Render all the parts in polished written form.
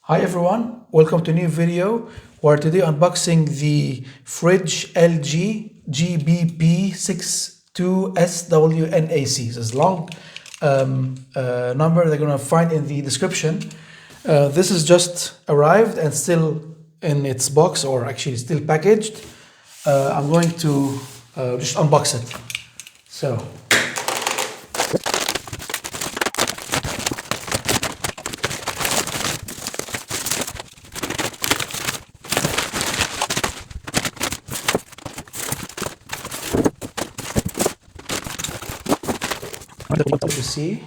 Hi everyone, welcome to a new video. We're today unboxing the fridge LG GBP62SWNAC. This is long number they're gonna find in the description. This is just arrived and still in its box, or actually still packaged. I'm going to just unbox it. So. What you see,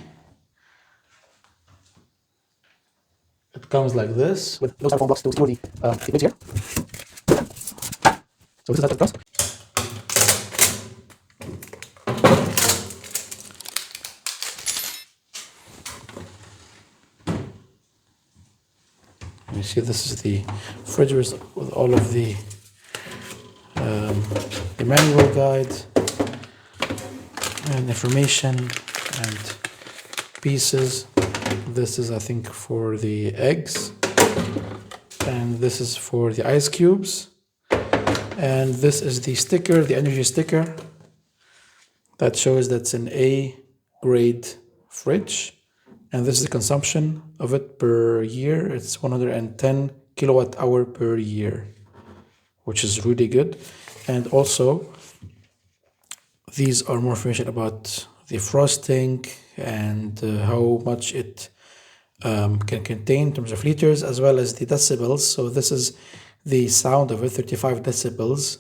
it comes like this with those styrofoam blocks to secure the lids here. So this is how it comes. You see, this is the fridge with all of the manual guide and information and pieces. This is, I think, for the eggs, and this is for the ice cubes, and this is the sticker, the energy sticker, that shows that's an A grade fridge, and this is the consumption of it per year. It's 110 kilowatt hour per year, which is really good. And also these are more information about the frosting and how much it can contain in terms of liters, as well as the decibels. So this is the sound of it. 35 decibels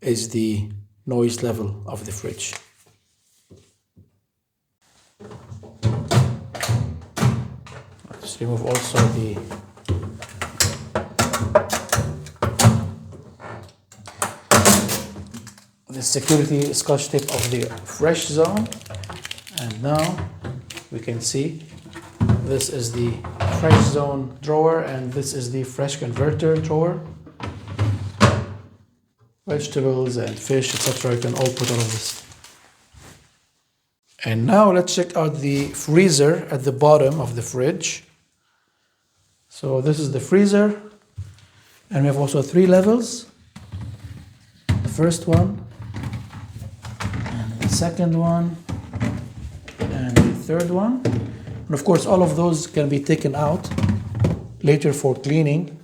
is the noise level of the fridge. Let's remove also the security scotch tape of the fresh zone, and now we can see this is the fresh zone drawer and this is the fresh converter drawer. Vegetables and fish, etc. You can all put all of this. And now let's check out the freezer at the bottom of the fridge. So this is the freezer, and we have also 3 levels. The first one, the second one, and the third one. And of course, all of those can be taken out later for cleaning,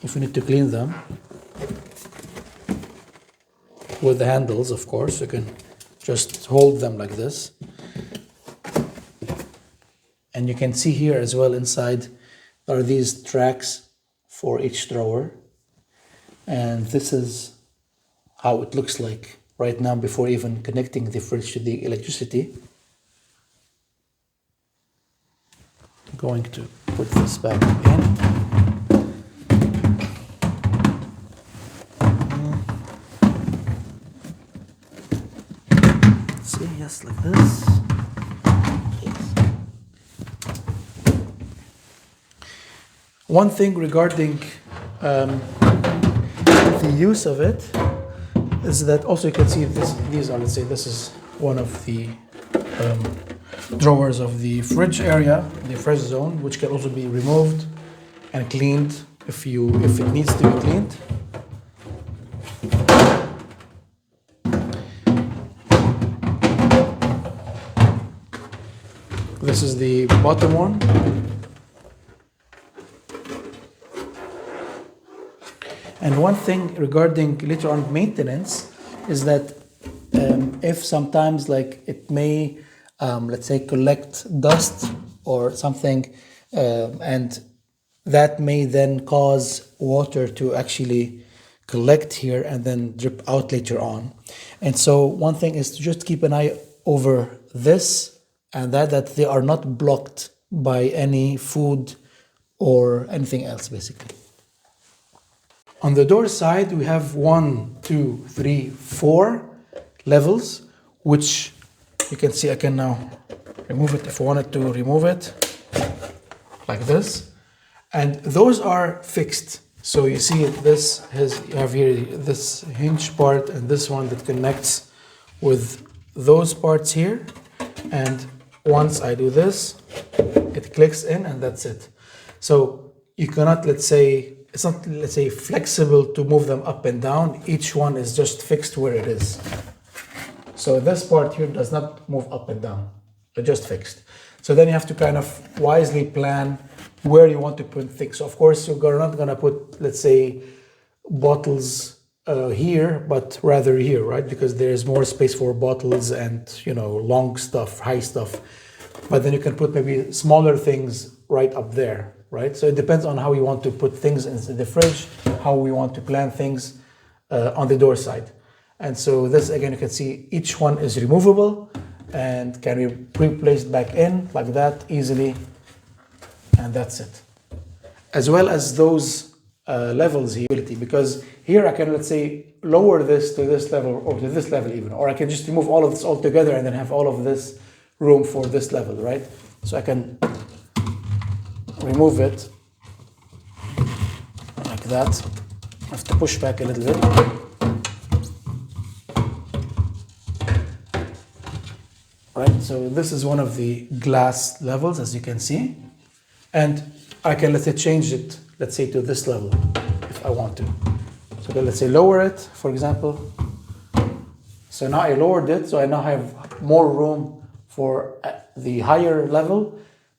if you need to clean them. With the handles, of course, you can just hold them like this. And you can see here as well inside are these tracks for each drawer. And this is how it looks like right now before even connecting the fridge to the electricity. I'm going to put this back in. See, yes, like this. Yes. One thing regarding the use of it is that also you can see these are, let's say, this is one of the drawers of the fridge area, the fresh zone, which can also be removed and cleaned if it needs to be cleaned. This is the bottom one. And one thing regarding later on maintenance is that if sometimes like it may, let's say, collect dust or something, and that may then cause water to actually collect here and then drip out later on. And so one thing is to just keep an eye over this and that they are not blocked by any food or anything else, basically. On the door side, we have 1, 2, 3, 4 levels, which you can see. I can now remove it if I wanted to remove it, like this. And those are fixed. So you see this you have here this hinge part and this one that connects with those parts here. And once I do this, it clicks in and that's it. So you cannot, let's say, it's not, let's say, flexible to move them up and down. Each one is just fixed where it is. So this part here does not move up and down, it's just fixed. So then you have to kind of wisely plan where you want to put things. So of course, you're not gonna put, let's say, bottles here, but rather here, right? Because there's more space for bottles and, you know, long stuff, high stuff. But then you can put maybe smaller things right up there, right? So it depends on how you want to put things in the fridge, how we want to plan things on the door side. And so this, again, you can see each one is removable and can be replaced back in like that easily. And that's it. As well as those levels here, because here I can, let's say, lower this to this level or to this level even, or I can just remove all of this altogether and then have all of this room for this level, right? So I can remove it like that. I have to push back a little bit. Right, so this is one of the glass levels, as you can see. And I can, let's say, change it, let's say, to this level if I want to. So then let's say lower it, for example. So now I lowered it, so I now have more room for the higher level,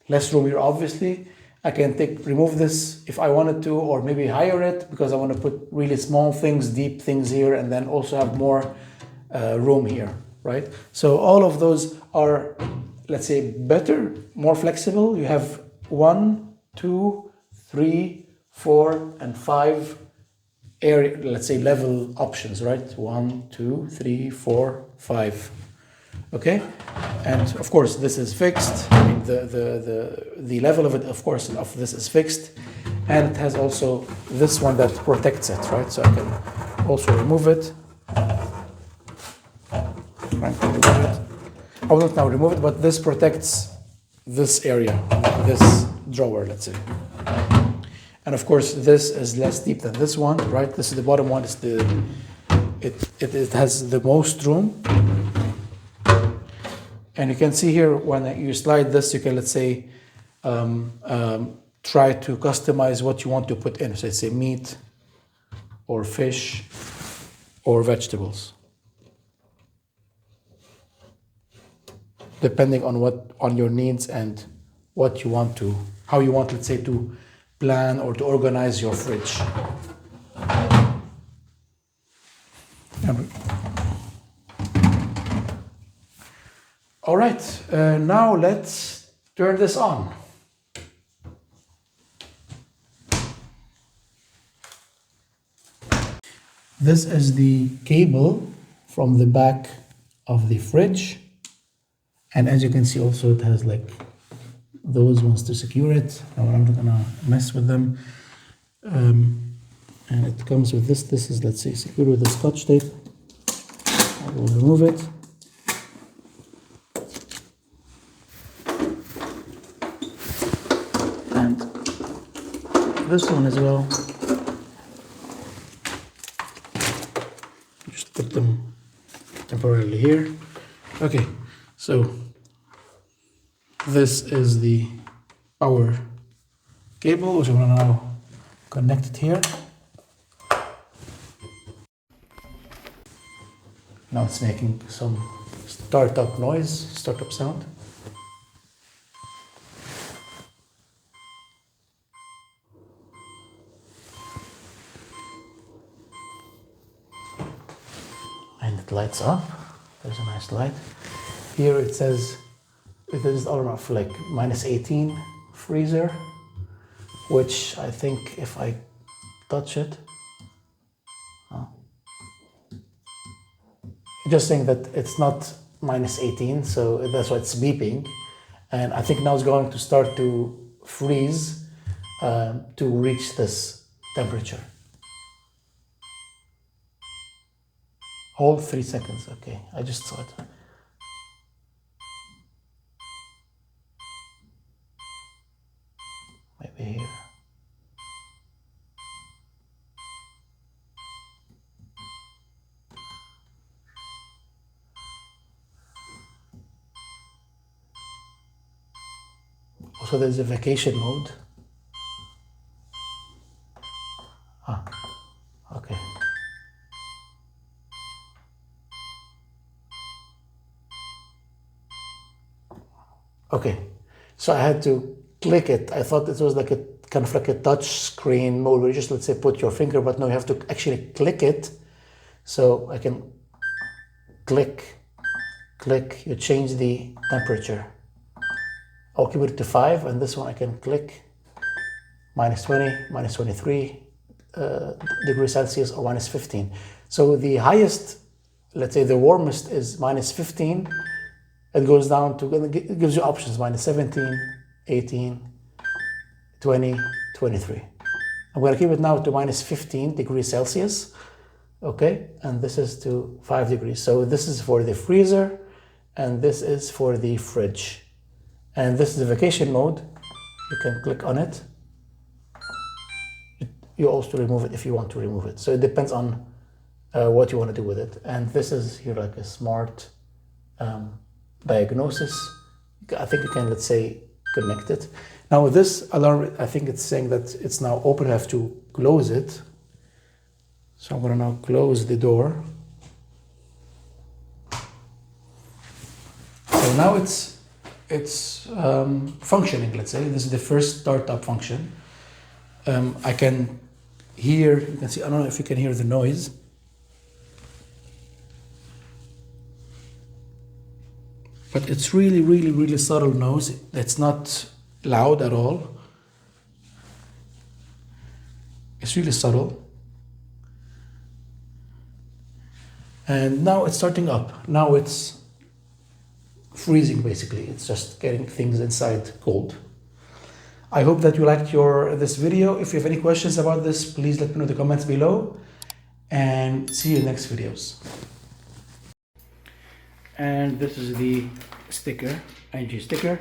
less room here, obviously. I can remove this if I wanted to, or maybe higher it because I want to put really small things, deep things here, and then also have more room here, right? So all of those are, let's say, better, more flexible. You have 1, 2, 3, 4, and 5 area, let's say, level options, right? 1, 2, 3, 4, 5. Okay, and of course this is fixed. I mean, the level of it, of course, of this is fixed, and it has also this one that protects it, right? So I can also remove it. I will not now remove it, but this protects this area, this drawer, let's say. And of course, this is less deep than this one, right? This is the bottom one. It has the most room. And you can see here when you slide this, you can, let's say, try to customize what you want to put in. So let's say meat or fish or vegetables, depending on your needs and what you want to, how you want, let's say, to plan or to organize your fridge. All right, now let's turn this on. This is the cable from the back of the fridge. And as you can see also, it has like those ones to secure it. I'm not gonna mess with them. And it comes with this. This is, let's say, secured with the Scotch tape. I will remove it. And this one as well. Just put them temporarily here. Okay, so this is the power cable, which I'm gonna now connect it here. Now it's making some startup noise, startup sound. And it lights up. There's a nice light. Here it says it is of like -18 freezer, which I think if I touch it, just saying that it's not -18, so that's why it's beeping. And I think now it's going to start to freeze to reach this temperature. Hold 3 seconds, okay, I just saw it. Maybe here. Also, there's a vacation mode. Okay. Okay, so I had to click it. I thought it was like a kind of like a touch screen mode where you just, let's say, put your finger, but no, you have to actually click it. So I can click, you change the temperature. I'll keep it to 5, and this one I can click -20, -23 degrees Celsius, or -15. So the highest, let's say the warmest, is -15. It goes down to, it gives you options, -17, 18, 20, 23. I'm going to keep it now to -15 degrees Celsius. Okay, and this is to 5 degrees. So this is for the freezer, and this is for the fridge. And this is the vacation mode. You can click on it. You also remove it if you want to remove it. So it depends on what you want to do with it. And this is here like a smart diagnosis. I think you can, let's say, connect it. Now this alarm, I think it's saying that it's now open. I have to close it. So I'm going to now close the door. So now it's functioning, let's say. This is the first startup function. I can hear, you can see, I don't know if you can hear the noise. But it's really, really, really subtle noise. It's not loud at all. It's really subtle. And now it's starting up. Now it's freezing, basically. It's just getting things inside cold. I hope that you liked this video. If you have any questions about this, please let me know in the comments below. And see you in the next videos. And this is the sticker, NG sticker.